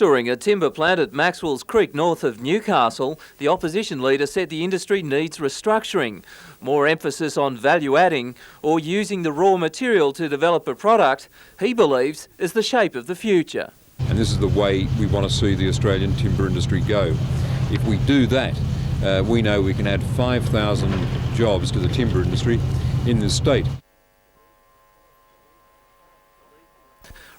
Touring a timber plant at Maxwell's Creek north of Newcastle, the opposition leader said the industry needs restructuring, more emphasis on value adding or using the raw material to develop a product he believes is the shape of the future. And this is the way we want to see the Australian timber industry go. If we do that, we know we can add 5,000 jobs to the timber industry in this state.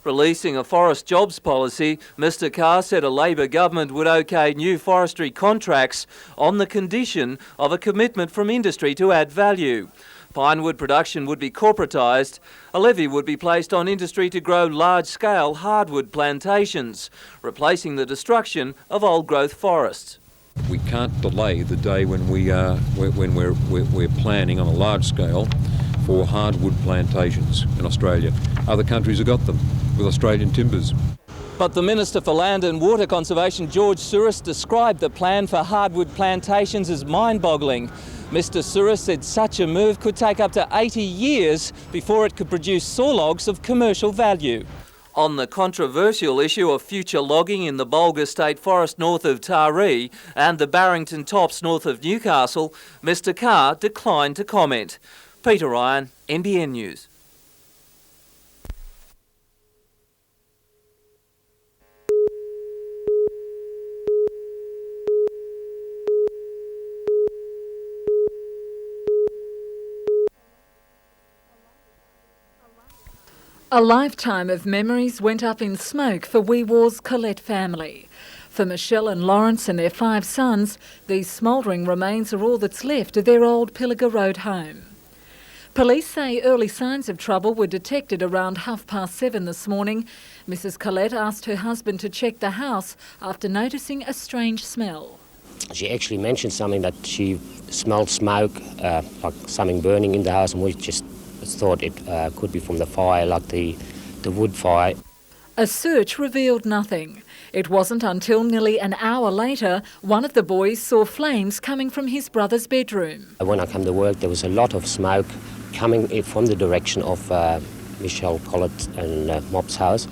Releasing a forest jobs policy, Mr Carr said a Labor government would okay new forestry contracts on the condition of a commitment from industry to add value. Pinewood production would be corporatised. A levy would be placed on industry to grow large-scale hardwood plantations, replacing the destruction of old-growth forests. We can't delay the day when we're planning on a large scale for hardwood plantations in Australia. Other countries have got them with Australian timbers. But the Minister for Land and Water Conservation, George Souris, described the plan for hardwood plantations as mind-boggling. Mr Souris said such a move could take up to 80 years before it could produce saw logs of commercial value. On the controversial issue of future logging in the Bulga State Forest north of Taree and the Barrington Tops north of Newcastle, Mr Carr declined to comment. Peter Ryan, NBN News. A lifetime of memories went up in smoke for Wee War's Colette family. For Michelle and Lawrence and their 5 sons, these smouldering remains are all that's left of their old Pilliga Road home. Police say early signs of trouble were detected around 7:30 this morning. Mrs Colette asked her husband to check the house after noticing a strange smell. She actually mentioned something that she smelled smoke, like something burning in the house, and we just thought it could be from the fire, like the wood fire. A search revealed nothing. It wasn't until nearly an hour later one of the boys saw flames coming from his brother's bedroom. When I came to work, there was a lot of smoke coming from the direction of Michelle Collett and Mop's house.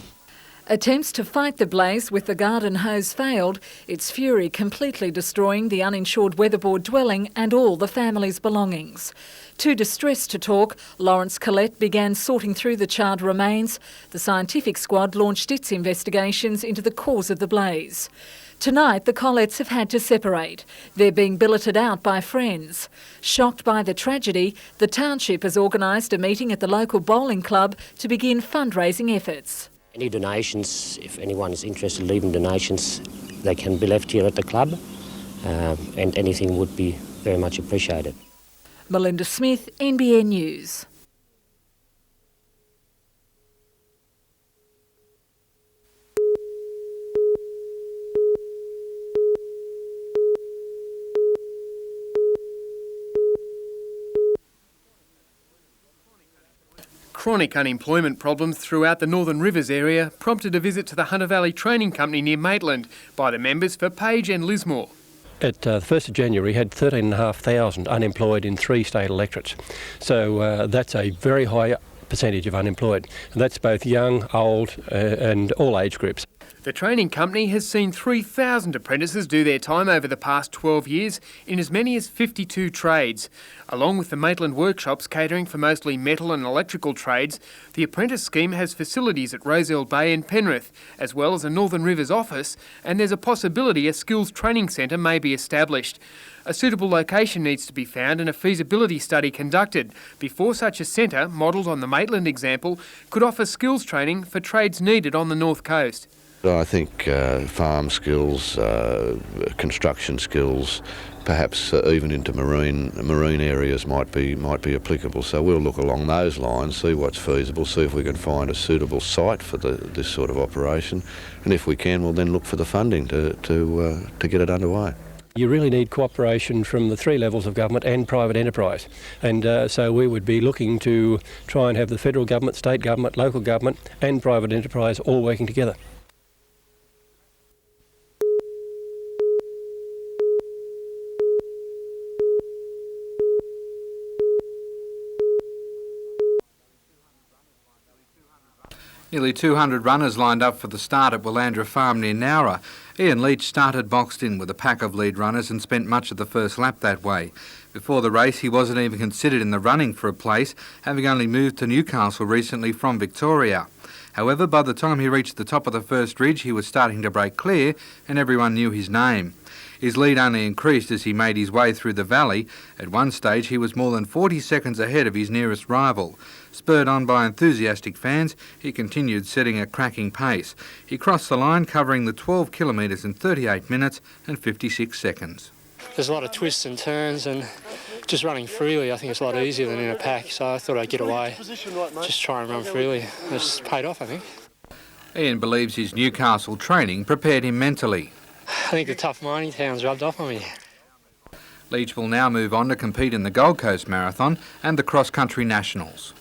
Attempts to fight the blaze with the garden hose failed, its fury completely destroying the uninsured weatherboard dwelling and all the family's belongings. Too distressed to talk, Lawrence Colette began sorting through the charred remains. The scientific squad launched its investigations into the cause of the blaze. Tonight, the Collettes have had to separate. They're being billeted out by friends. Shocked by the tragedy, the township has organised a meeting at the local bowling club to begin fundraising efforts. Any donations, if anyone is interested in leaving donations, they can be left here at the club, and anything would be very much appreciated. Melinda Smith, NBN News. Chronic unemployment problems throughout the Northern Rivers area prompted a visit to the Hunter Valley Training Company near Maitland by the members for Page and Lismore. At the 1st of January, we had 13,500 unemployed in 3 state electorates. So that's a very high percentage of unemployed. And that's both young, old and all age groups. The training company has seen 3,000 apprentices do their time over the past 12 years in as many as 52 trades. Along with the Maitland workshops catering for mostly metal and electrical trades, the apprentice scheme has facilities at Rozelle Bay and Penrith, as well as a Northern Rivers office, and there's a possibility a skills training centre may be established. A suitable location needs to be found and a feasibility study conducted before such a centre, modelled on the Maitland example, could offer skills training for trades needed on the North Coast. I think farm skills, construction skills, perhaps even into marine areas might be applicable. So we'll look along those lines, see what's feasible, see if we can find a suitable site for this sort of operation, and if we can, we'll then look for the funding to get it underway. You really need cooperation from the 3 levels of government and private enterprise. And so we would be looking to try and have the federal government, state government, local government and private enterprise all working together. Nearly 200 runners lined up for the start at Willandra Farm near Nowra. Ian Leach started boxed in with a pack of lead runners and spent much of the first lap that way. Before the race, he wasn't even considered in the running for a place, having only moved to Newcastle recently from Victoria. However, by the time he reached the top of the first ridge, he was starting to break clear and everyone knew his name. His lead only increased as he made his way through the valley. At one stage, he was more than 40 seconds ahead of his nearest rival. Spurred on by enthusiastic fans, he continued setting a cracking pace. He crossed the line, covering the 12 kilometres in 38 minutes and 56 seconds. There's a lot of twists and turns, and just running freely I think it's a lot easier than in a pack, so I thought I'd get away, just try and run freely. It's paid off, I think. Ian believes his Newcastle training prepared him mentally. I think the tough mining towns rubbed off on me. Leach will now move on to compete in the Gold Coast Marathon and the Cross Country Nationals.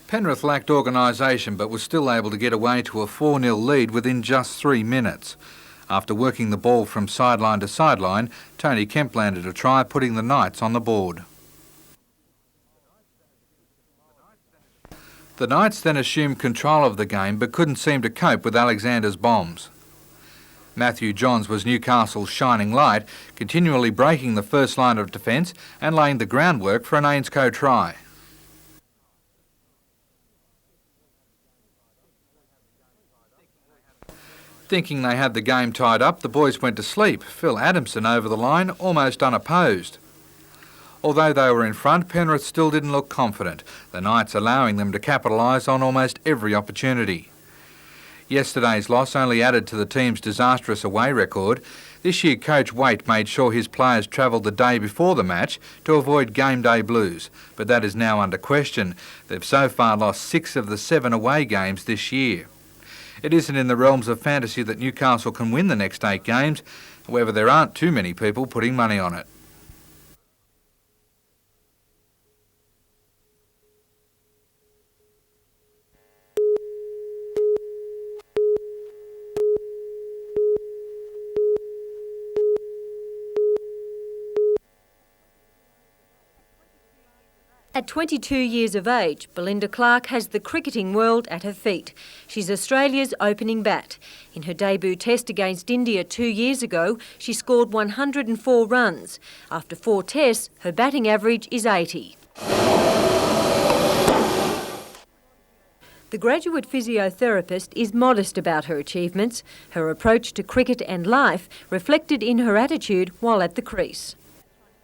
Penrith lacked organisation but was still able to get away to a 4-0 lead within just 3 minutes. After working the ball from sideline to sideline, Tony Kemp landed a try, putting the Knights on the board. The Knights then assumed control of the game but couldn't seem to cope with Alexander's bombs. Matthew Johns was Newcastle's shining light, continually breaking the first line of defence and laying the groundwork for an Ainscough try. Thinking they had the game tied up, the boys went to sleep. Phil Adamson over the line, almost unopposed. Although they were in front, Penrith still didn't look confident, the Knights allowing them to capitalise on almost every opportunity. Yesterday's loss only added to the team's disastrous away record. This year, Coach Waite made sure his players travelled the day before the match to avoid game day blues, but that is now under question. They've so far lost 6 of the 7 away games this year. It isn't in the realms of fantasy that Newcastle can win the next 8 games. However, there aren't too many people putting money on it. At 22 years of age, Belinda Clark has the cricketing world at her feet. She's Australia's opening bat. In her debut test against India 2 years ago, she scored 104 runs. After 4 tests, her batting average is 80. The graduate physiotherapist is modest about her achievements. Her approach to cricket and life reflected in her attitude while at the crease.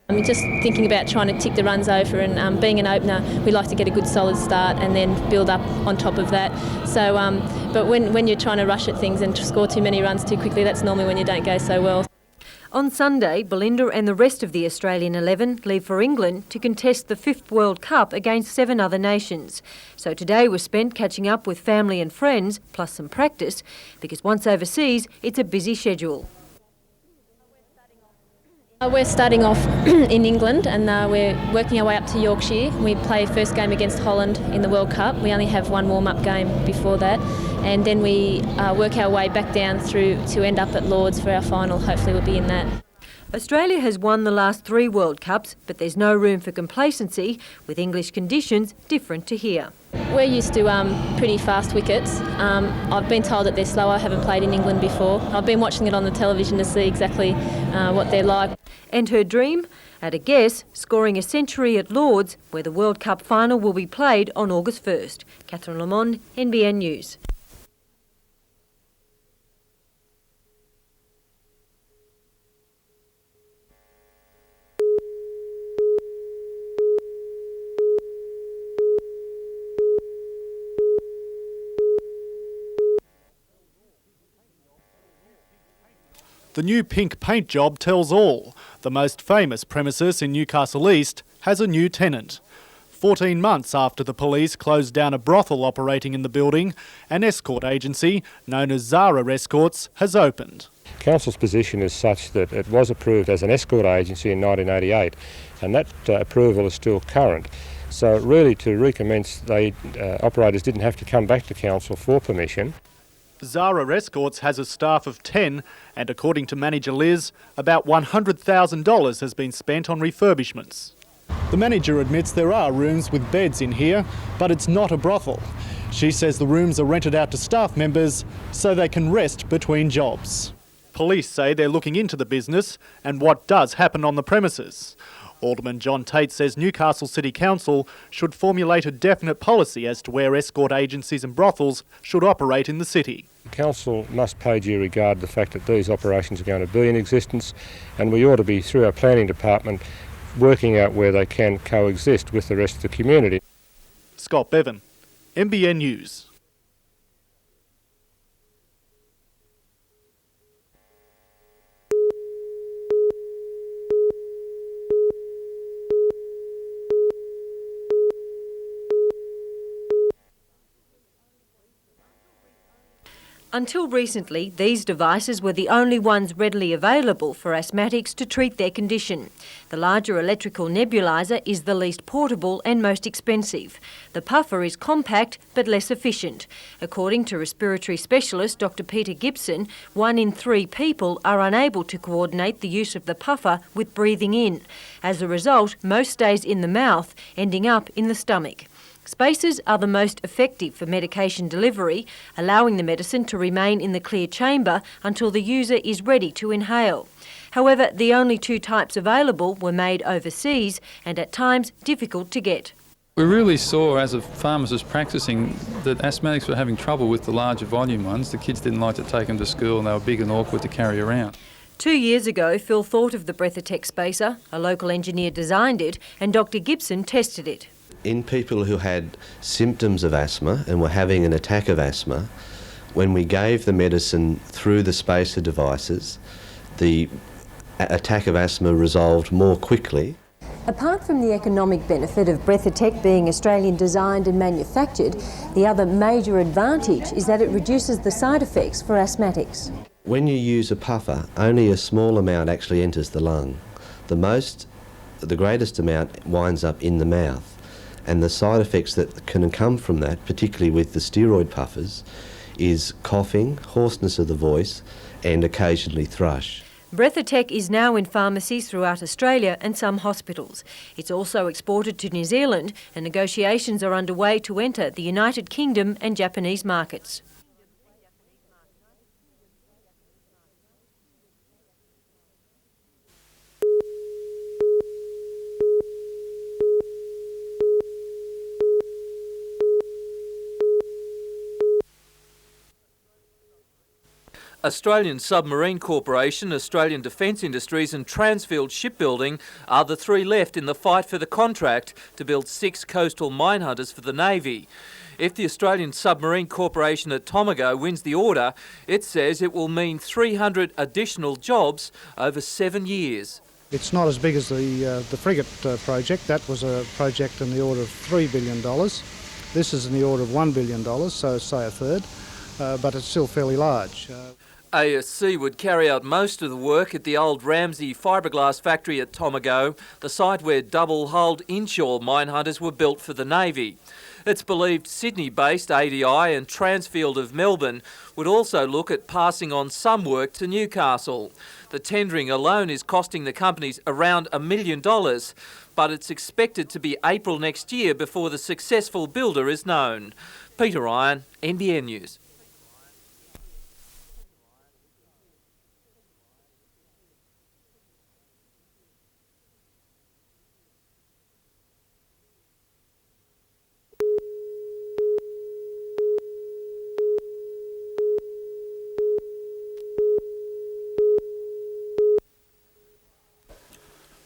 I'm just thinking about trying to tick the runs over, and being an opener, we like to get a good solid start and then build up on top of that. So, but when you're trying to rush at things and score too many runs too quickly, that's normally when you don't go so well. On Sunday, Belinda and the rest of the Australian 11 leave for England to contest the 5th World Cup against 7 other nations. So today was spent catching up with family and friends, plus some practice, because once overseas, it's a busy schedule. We're starting off in England, and we're working our way up to Yorkshire. We play first game against Holland in the World Cup. We only have 1 warm-up game before that, and then we work our way back down through to end up at Lords for our final. Hopefully we'll be in that. Australia has won the last 3 World Cups, but there's no room for complacency, with English conditions different to here. We're used to pretty fast wickets. I've been told that they're slower. I haven't played in England before. I've been watching it on the television to see exactly what they're like. And her dream? At a guess, scoring a century at Lords, where the World Cup final will be played on August 1st. Catherine Lamond, NBN News. The new pink paint job tells all. The most famous premises in Newcastle East has a new tenant. 14 months after the police closed down a brothel operating in the building, an escort agency known as Zara Escorts has opened. Council's position is such that it was approved as an escort agency in 1988, and that approval is still current. So really to recommence, operators didn't have to come back to Council for permission. Zara Escorts has a staff of 10 and, according to manager Liz, about $100,000 has been spent on refurbishments. The manager admits there are rooms with beds in here, but it's not a brothel. She says the rooms are rented out to staff members so they can rest between jobs. Police say they're looking into the business and what does happen on the premises. Alderman John Tate says Newcastle City Council should formulate a definite policy as to where escort agencies and brothels should operate in the city. Council must pay due regard to the fact that these operations are going to be in existence, and we ought to be, through our planning department, working out where they can coexist with the rest of the community. Scott Bevan, NBN News. Until recently, these devices were the only ones readily available for asthmatics to treat their condition. The larger electrical nebuliser is the least portable and most expensive. The puffer is compact but less efficient. According to respiratory specialist Dr. Peter Gibson, 1 in 3 people are unable to coordinate the use of the puffer with breathing in. As a result, most stays in the mouth, ending up in the stomach. Spacers are the most effective for medication delivery, allowing the medicine to remain in the clear chamber until the user is ready to inhale. However, the only 2 types available were made overseas and at times difficult to get. We really saw, as a pharmacist practicing, that asthmatics were having trouble with the larger volume ones. The kids didn't like to take them to school and they were big and awkward to carry around. 2 years ago, Phil thought of the Breathatech spacer, a local engineer designed it, and Dr. Gibson tested it. In people who had symptoms of asthma and were having an attack of asthma, when we gave the medicine through the spacer devices, the attack of asthma resolved more quickly. Apart from the economic benefit of Breathatech being Australian designed and manufactured, the other major advantage is that it reduces the side effects for asthmatics. When you use a puffer, only a small amount actually enters the lung. The greatest amount winds up in the mouth. And the side effects that can come from that, particularly with the steroid puffers, is coughing, hoarseness of the voice and occasionally thrush. Breathatech is now in pharmacies throughout Australia and some hospitals. It's also exported to New Zealand and negotiations are underway to enter the United Kingdom and Japanese markets. Australian Submarine Corporation, Australian Defence Industries and Transfield Shipbuilding are the 3 left in the fight for the contract to build 6 coastal mine hunters for the Navy. If the Australian Submarine Corporation at Tomago wins the order, it says it will mean 300 additional jobs over 7 years. It's not as big as the frigate project. That was a project in the order of $3 billion. This is in the order of $1 billion, so say a third, but it's still fairly large. ASC would carry out most of the work at the old Ramsey fiberglass factory at Tomago, the site where double-hulled inshore mine hunters were built for the Navy. It's believed Sydney-based ADI and Transfield of Melbourne would also look at passing on some work to Newcastle. The tendering alone is costing the companies around $1 million, but it's expected to be April next year before the successful builder is known. Peter Ryan, NBN News.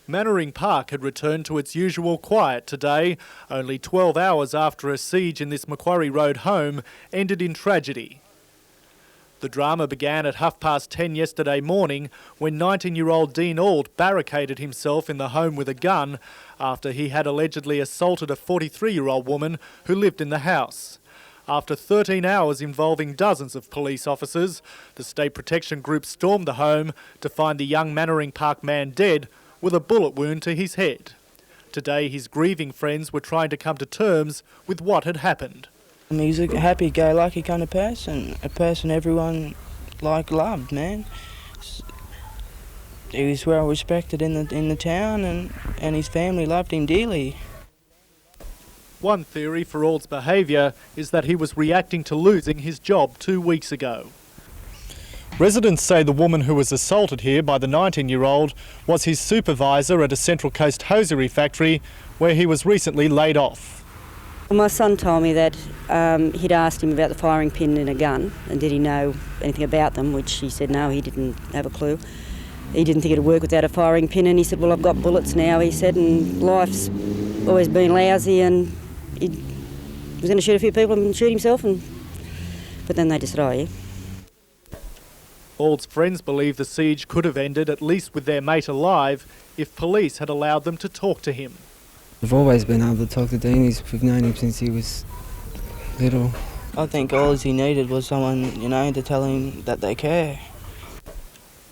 Mannering Park had returned to its usual quiet today, only 12 hours after a siege in this Macquarie Road home ended in tragedy. The drama began at 10:30 yesterday morning when 19-year-old Dean Auld barricaded himself in the home with a gun after he had allegedly assaulted a 43-year-old woman who lived in the house. After 13 hours involving dozens of police officers, the State Protection Group stormed the home to find the young Mannering Park man dead with a bullet wound to his head. Today his grieving friends were trying to come to terms with what had happened. He's a happy-go-lucky kind of person, a person everyone loved, man. He was well respected in the town, and his family loved him dearly. One theory for Ald's behaviour is that he was reacting to losing his job 2 weeks ago. Residents say the woman who was assaulted here by the 19-year-old was his supervisor at a Central Coast hosiery factory where he was recently laid off. My son told me that he'd asked him about the firing pin in a gun and did he know anything about them, which he said no, he didn't have a clue. He didn't think it'd work without a firing pin, and he said, well, I've got bullets now, he said, and life's always been lousy, and he was going to shoot a few people and shoot himself, but then they just said, oh, yeah. Ald's friends believe the siege could have ended at least with their mate alive if police had allowed them to talk to him. I've always been able to talk to Dean. We've known him since he was little. I think all he needed was someone, to tell him that they care.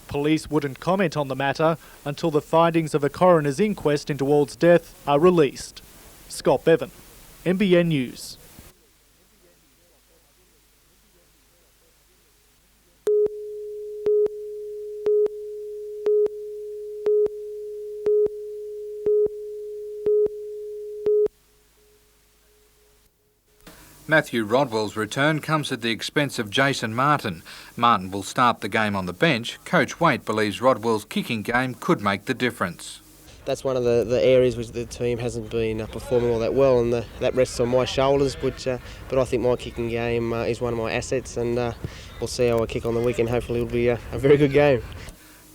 Police wouldn't comment on the matter until the findings of a coroner's inquest into Ald's death are released. Scott Bevan, NBN News. Matthew Rodwell's return comes at the expense of Jason Martin. Martin will start the game on the bench. Coach Waite believes Rodwell's kicking game could make the difference. That's one of the areas which the team hasn't been performing all that well, and that rests on my shoulders, but I think my kicking game is one of my assets, and we'll see how I kick on the weekend. Hopefully it'll be a very good game.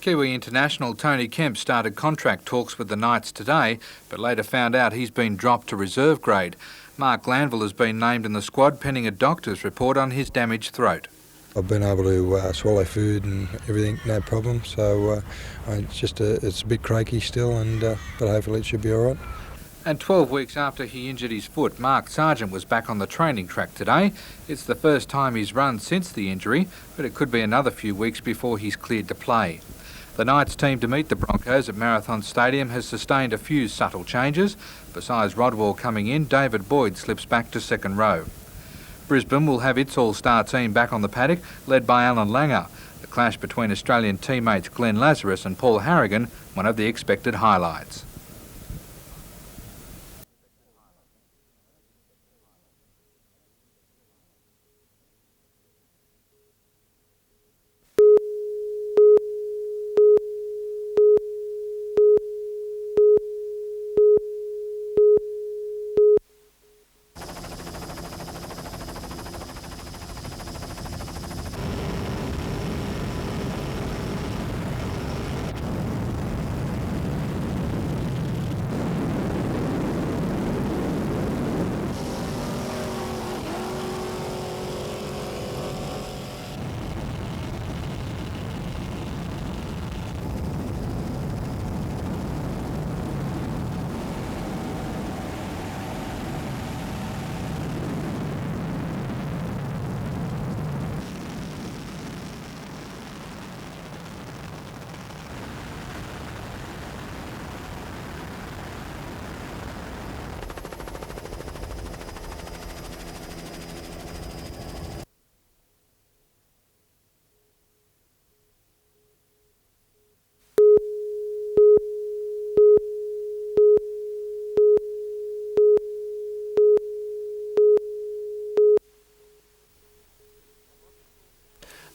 Kiwi international Tony Kemp started contract talks with the Knights today, but later found out he's been dropped to reserve grade. Mark Glanville has been named in the squad pending a doctor's report on his damaged throat. I've been able to swallow food and everything, no problem, so it's a bit croaky still, but hopefully it should be all right. And 12 weeks after he injured his foot, Mark Sargent was back on the training track today. It's the first time he's run since the injury, but it could be another few weeks before he's cleared to play. The Knights team to meet the Broncos at Marathon Stadium has sustained a few subtle changes. Besides Rodwell coming in, David Boyd slips back to second row. Brisbane will have its all-star team back on the paddock, led by Alan Langer. The clash between Australian teammates Glenn Lazarus and Paul Harrigan, one of the expected highlights.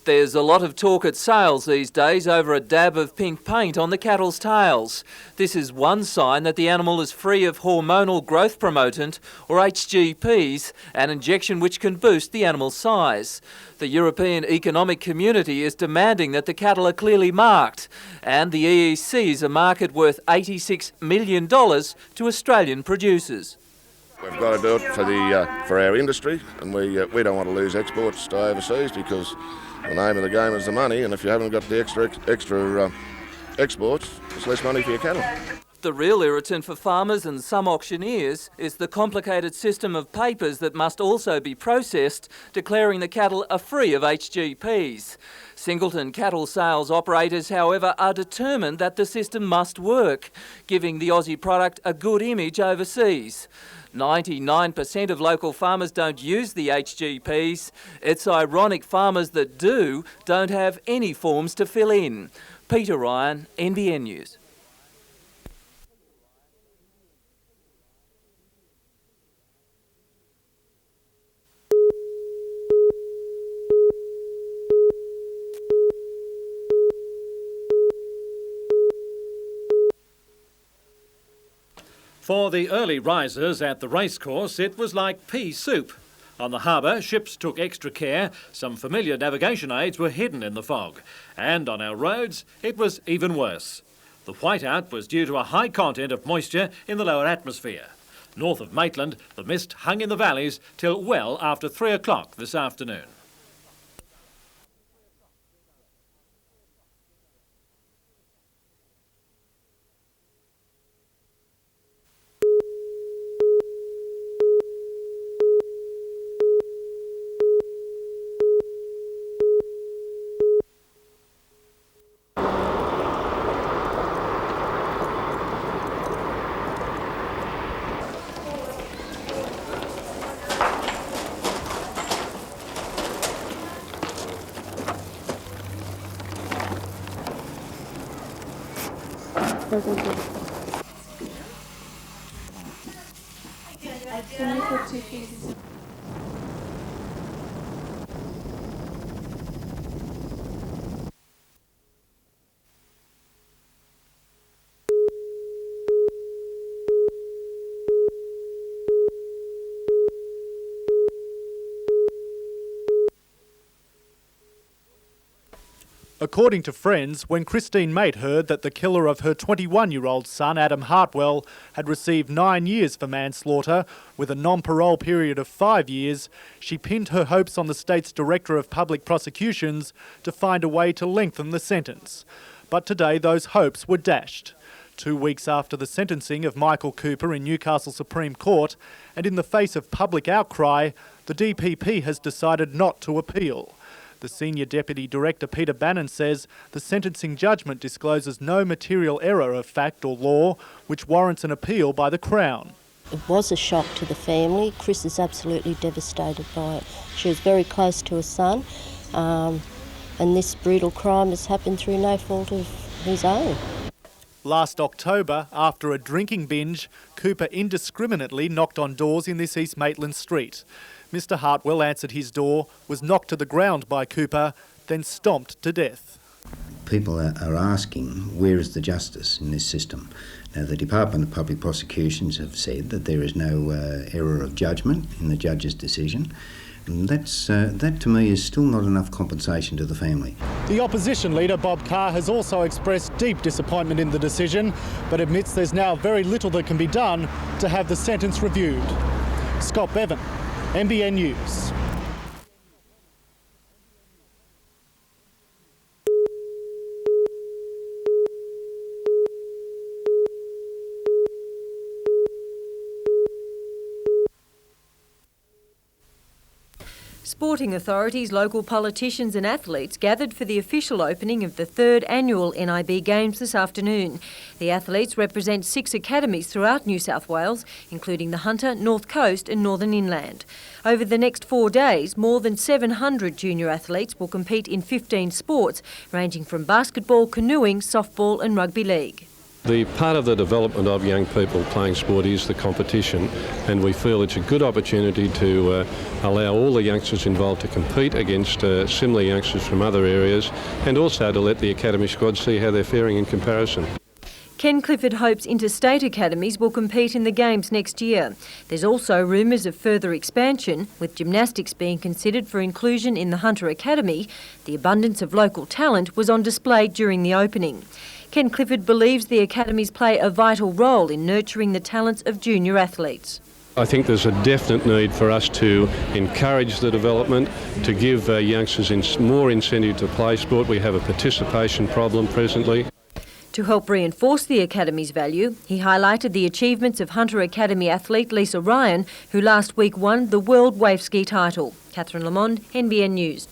There's a lot of talk at sales these days over a dab of pink paint on the cattle's tails. This is one sign that the animal is free of hormonal growth promotant, or HGPs, an injection which can boost the animal's size. The European Economic Community is demanding that the cattle are clearly marked, and the EEC is a market worth $86 million to Australian producers. We've got to do it for our industry, and we don't want to lose exports to overseas, because the name of the game is the money, and if you haven't got the extra exports, it's less money for your cattle. The real irritant for farmers and some auctioneers is the complicated system of papers that must also be processed, declaring the cattle are free of HGPs. Singleton cattle sales operators, however, are determined that the system must work, giving the Aussie product a good image overseas. 99% of local farmers don't use the HGPs. It's ironic farmers that do don't have any forms to fill in. Peter Ryan, NBN News. For the early risers at the racecourse, it was like pea soup. On the harbour, ships took extra care. Some familiar navigation aids were hidden in the fog. And on our roads, it was even worse. The whiteout was due to a high content of moisture in the lower atmosphere. North of Maitland, the mist hung in the valleys till well after 3 o'clock this afternoon. According to friends, when Christine Mate heard that the killer of her 21-year-old son, Adam Hartwell, had received 9 years for manslaughter with a non-parole period of 5 years, she pinned her hopes on the state's Director of Public Prosecutions to find a way to lengthen the sentence. But today those hopes were dashed. 2 weeks after the sentencing of Michael Cooper in Newcastle Supreme Court, and in the face of public outcry, the DPP has decided not to appeal. The Senior Deputy Director Peter Bannon says the sentencing judgment discloses no material error of fact or law which warrants an appeal by the Crown. It was a shock to the family. Chris is absolutely devastated by it. She was very close to her son, and this brutal crime has happened through no fault of his own. Last October, after a drinking binge, Cooper indiscriminately knocked on doors in this East Maitland street. Mr. Hartwell answered his door, was knocked to the ground by Cooper, then stomped to death. People are asking, where is the justice in this system? Now, the Department of Public Prosecutions have said that there is no error of judgment in the judge's decision. And that to me is still not enough compensation to the family. The opposition leader, Bob Carr, has also expressed deep disappointment in the decision, but admits there's now very little that can be done to have the sentence reviewed. Scott Bevan, NBN News. Sporting authorities, local politicians and athletes gathered for the official opening of the 3rd annual NIB Games this afternoon. The athletes represent 6 academies throughout New South Wales, including the Hunter, North Coast and Northern Inland. Over the next 4 days, more than 700 junior athletes will compete in 15 sports, ranging from basketball, canoeing, softball and rugby league. The part of the development of young people playing sport is the competition, and we feel it's a good opportunity to allow all the youngsters involved to compete against similar youngsters from other areas, and also to let the academy squad see how they're faring in comparison. Ken Clifford hopes interstate academies will compete in the Games next year. There's also rumours of further expansion, with gymnastics being considered for inclusion in the Hunter Academy. The abundance of local talent was on display during the opening. Ken Clifford believes the academies play a vital role in nurturing the talents of junior athletes. I think there's a definite need for us to encourage the development, to give youngsters more incentive to play sport. We have a participation problem presently. To help reinforce the Academy's value, he highlighted the achievements of Hunter Academy athlete Lisa Ryan, who last week won the World Wave Ski title. Catherine Lamond, NBN News.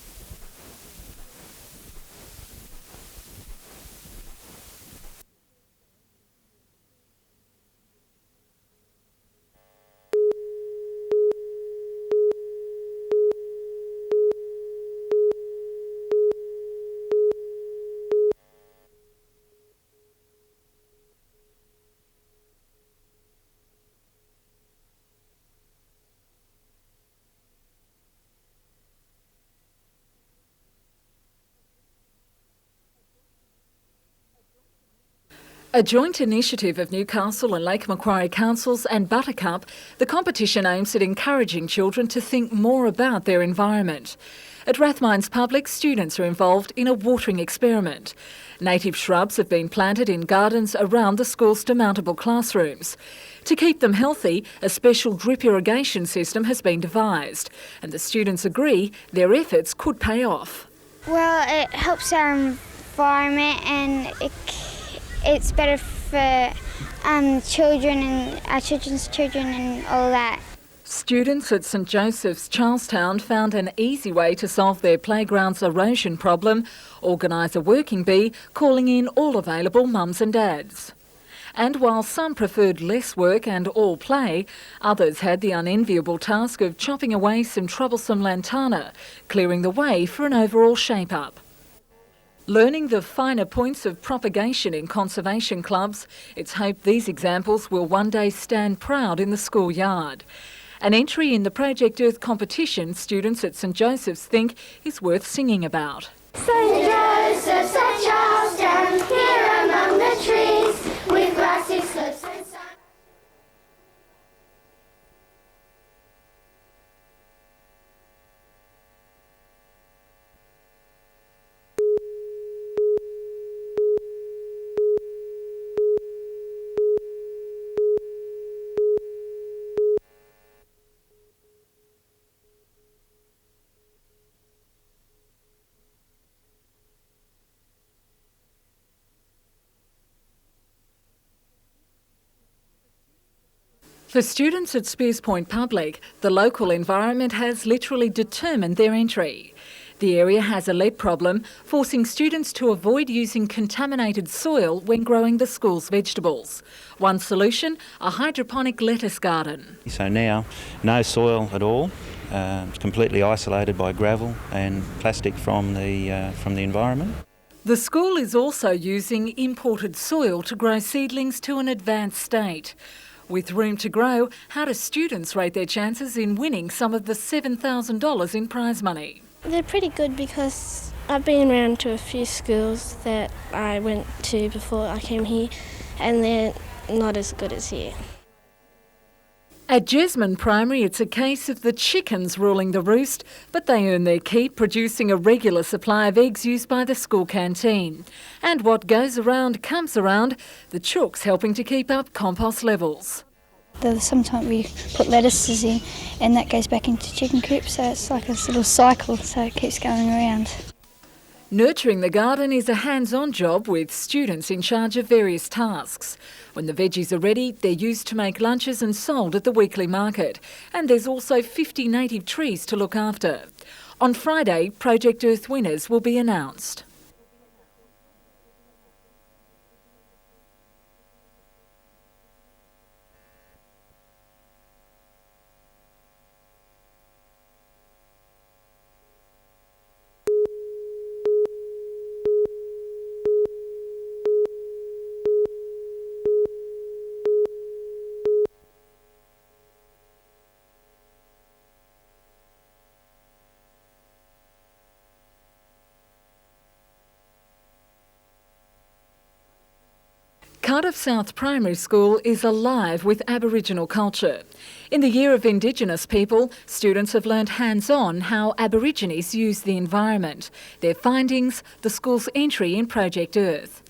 A joint initiative of Newcastle and Lake Macquarie Councils and Buttercup, the competition aims at encouraging children to think more about their environment. At Rathmines Public, students are involved in a watering experiment. Native shrubs have been planted in gardens around the school's demountable classrooms. To keep them healthy, a special drip irrigation system has been devised, and the students agree their efforts could pay off. Well, it helps our environment and it's better for children and our children's children and all that. Students at St Joseph's Charlestown found an easy way to solve their playground's erosion problem. Organiser Working Bee calling in all available mums and dads. And while some preferred less work and all play, others had the unenviable task of chopping away some troublesome lantana, clearing the way for an overall shape-up. Learning the finer points of propagation in conservation clubs, it's hoped these examples will one day stand proud in the schoolyard. An entry in the Project Earth competition students at St Joseph's think is worth singing about. St Joseph's at Charlestown, here among the trees, with grassy slopes and sun. For students at Spears Point Public, the local environment has literally determined their entry. The area has a lead problem, forcing students to avoid using contaminated soil when growing the school's vegetables. One solution, a hydroponic lettuce garden. So now, no soil at all. It's completely isolated by gravel and plastic from the environment. The school is also using imported soil to grow seedlings to an advanced state. With room to grow, how do students rate their chances in winning some of the $7,000 in prize money? They're pretty good because I've been around to a few schools that I went to before I came here, and they're not as good as here. At Jesmond Primary, it's a case of the chickens ruling the roost, but they earn their keep producing a regular supply of eggs used by the school canteen. And what goes around comes around, the chooks helping to keep up compost levels. Sometimes we put lettuces in and that goes back into chicken coops, so it's like a little cycle, so it keeps going around. Nurturing the garden is a hands-on job with students in charge of various tasks. When the veggies are ready, they're used to make lunches and sold at the weekly market. And there's also 50 native trees to look after. On Friday, Project Earth winners will be announced. Cardiff South Primary School is alive with Aboriginal culture. In the Year of Indigenous People, students have learned hands-on how Aborigines use the environment, their findings, the school's entry in Project Earth.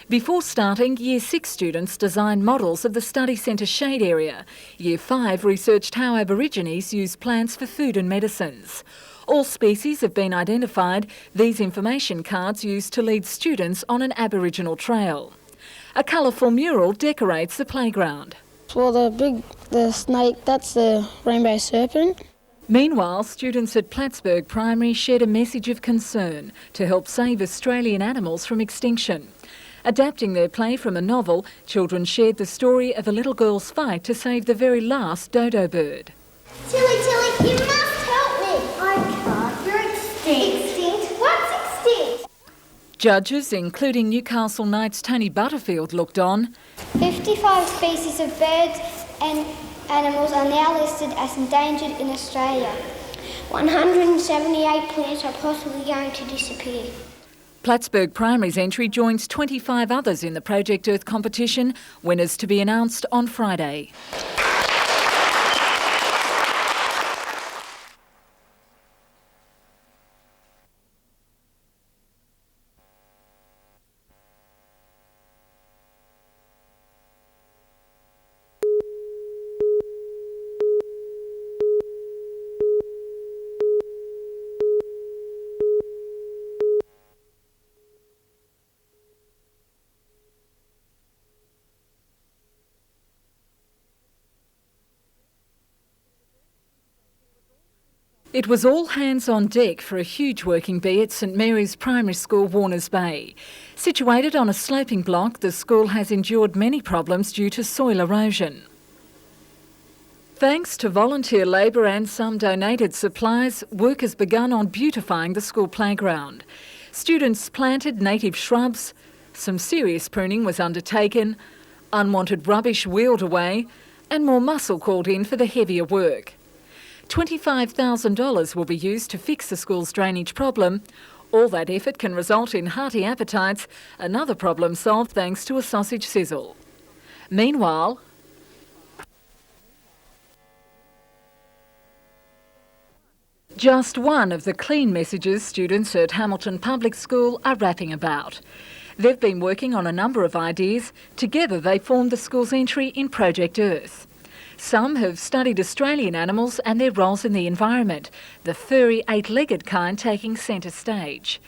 Before starting, Year 6 students designed models of the study centre shade area. Year 5 researched how Aborigines use plants for food and medicines. All species have been identified, these information cards used to lead students on an Aboriginal trail. A colourful mural decorates the playground. Well, the snake, that's the rainbow serpent. Meanwhile, students at Plattsburgh Primary shared a message of concern to help save Australian animals from extinction. Adapting their play from a novel, children shared the story of a little girl's fight to save the very last dodo bird. Tilly, you must help me. I can't. You're extinct. Extinct? What's extinct? Judges, including Newcastle Knights Tony Butterfield, looked on. 55 species of birds and animals are now listed as endangered in Australia. 178 plants are possibly going to disappear. Plattsburgh Primary's entry joins 25 others in the Project Earth competition, winners to be announced on Friday. It was all hands on deck for a huge working bee at St Mary's Primary School, Warners Bay. Situated on a sloping block, the school has endured many problems due to soil erosion. Thanks to volunteer labour and some donated supplies, work has begun on beautifying the school playground. Students planted native shrubs, some serious pruning was undertaken, unwanted rubbish wheeled away, and more muscle called in for the heavier work. $25,000 will be used to fix the school's drainage problem. All that effort can result in hearty appetites, another problem solved thanks to a sausage sizzle. Meanwhile, just one of the clean messages students at Hamilton Public School are rapping about. They've been working on a number of ideas. Together they formed the school's entry in Project Earth. Some have studied Australian animals and their roles in the environment, the furry eight-legged kind taking centre stage.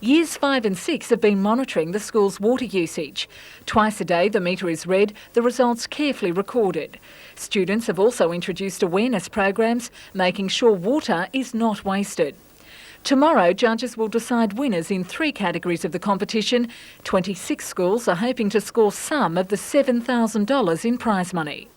Years 5 and 6 have been monitoring the school's water usage. Twice a day the meter is read, the results carefully recorded. Students have also introduced awareness programs, making sure water is not wasted. Tomorrow, judges will decide winners in 3 categories of the competition. 26 schools are hoping to score some of the $7,000 in prize money.